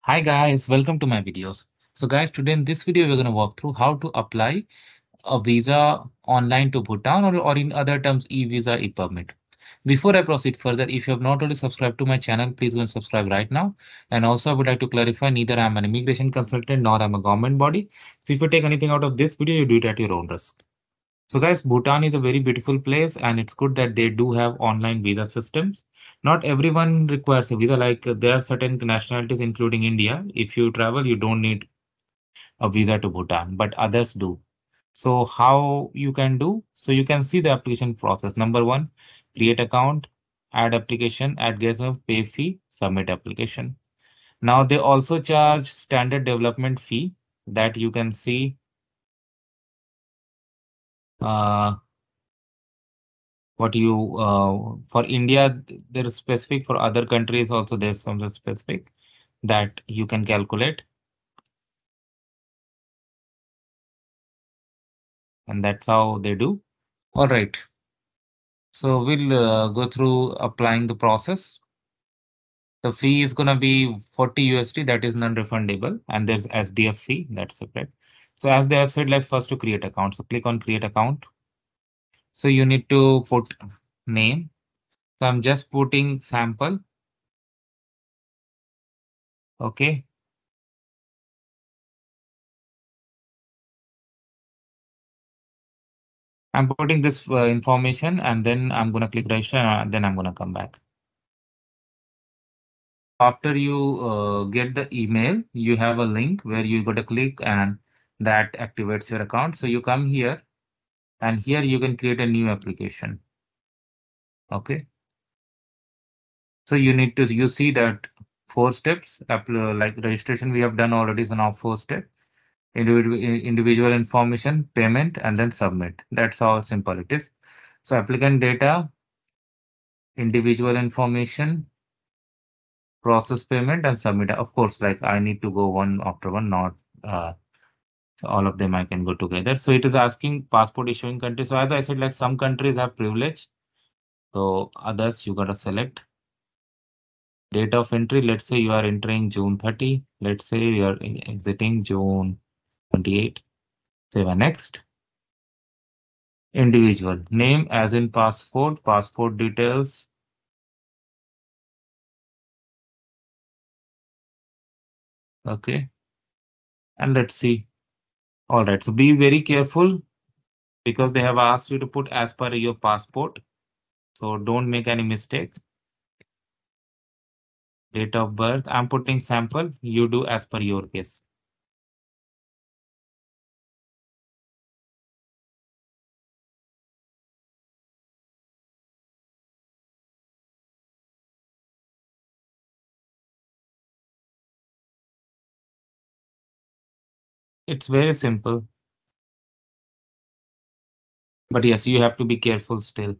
Hi guys, welcome to my videos. So guys, today in this video, we're going to walk through how to apply a visa online to Bhutan or in other terms, eVisa, e-permit. Before I proceed further, if you have not already subscribed to my channel, please go and subscribe right now. And also, I would like to clarify, neither I'm an immigration consultant nor I'm a government body. So if you take anything out of this video, you do it at your own risk. So guys, Bhutan is a very beautiful place and it's good that they do have online visa systems. Not everyone requires a visa, like there are certain nationalities, including India. If you travel, you don't need a visa to Bhutan, but others do. So how you can do? So you can see the application process. Number one, create account, add application, add guest of pay fee, submit application. Now they also charge standard development fee that you can see. Uh, what you for India there is specific, for other countries also there's some specific that you can calculate, and that's how they do. All right, so we'll go through applying the process. The fee is gonna be 40 USD, that is non-refundable, and there's SDFC that's separate. So as they have said, like first to create account, so click on create account. So you need to put name. So I'm just putting sample. Okay. I'm putting this information and then I'm going to click register and then I'm going to come back. After you get the email, you have a link where you got to click and that activates your account. So you come here and here you can create a new application. Okay. So you need to, you see that 4 steps, like registration we have done already. So now 4 steps, individual information, payment, and then submit. That's how simple it is. So applicant data, individual information, process payment and submit. Of course, like I need to go one after one, not so all of them I can go together. So it is asking passport issuing country. So as I said, like some countries have privilege. So others you gotta select. Date of entry, let's say you are entering June 30. Let's say you are exiting June 28. Save and next. Individual name as in passport, passport details. Okay. And let's see. All right. So be very careful because they have asked you to put as per your passport. So don't make any mistakes. Date of birth, I'm putting sample, you do as per your case. It's very simple, but yes, you have to be careful still.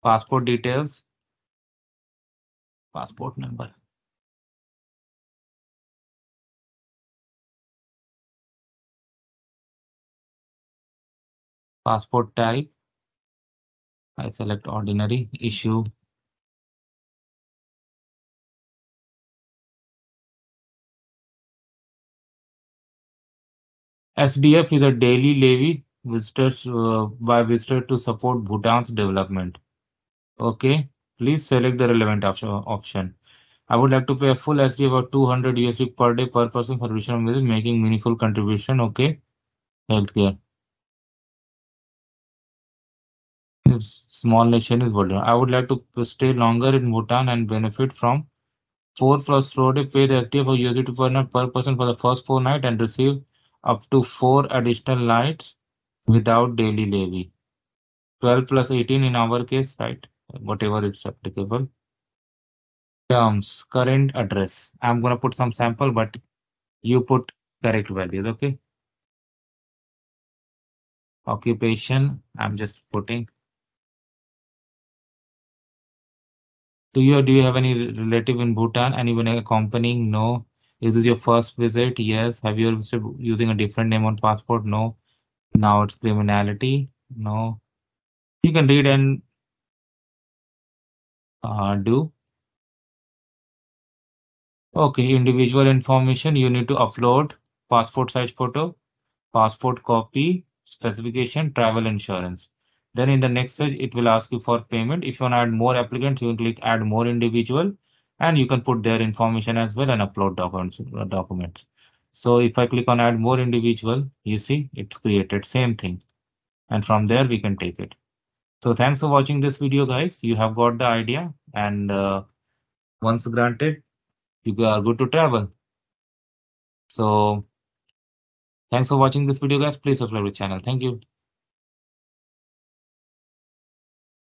Passport details, passport number, passport type, I select ordinary, issue. SDF is a daily levy visitors by visitor to support Bhutan's development. Okay, please select the relevant option. I would like to pay a full SDF of 200 USD per day per person for additional visit, making meaningful contribution. Okay, healthcare. Small nation is Bhutan. I would like to stay longer in Bhutan and benefit from 4+4 day paid SDA for USD per night per person for the first 4 nights and receive up to 4 additional nights without daily levy. 12 plus 18 in our case, right? Whatever it's applicable. Terms, current address. I'm gonna put some sample, but you put correct values, okay? Occupation, I'm just putting. Do you have any relative in Bhutan? Anyone accompanying? No. Is this your first visit? Yes. Have you ever visited using a different name on passport? No. Now it's criminality. No. You can read and do. Okay, individual information. You need to upload passport size photo, passport copy, specification, travel insurance. Then in the next stage, it will ask you for payment. If you want to add more applicants, you can click add more individual and you can put their information as well and upload documents. So if I click on add more individual, you see it's created same thing. And from there we can take it. So thanks for watching this video, guys. You have got the idea and once granted, you are good to travel. So thanks for watching this video, guys. Please subscribe to the channel. Thank you.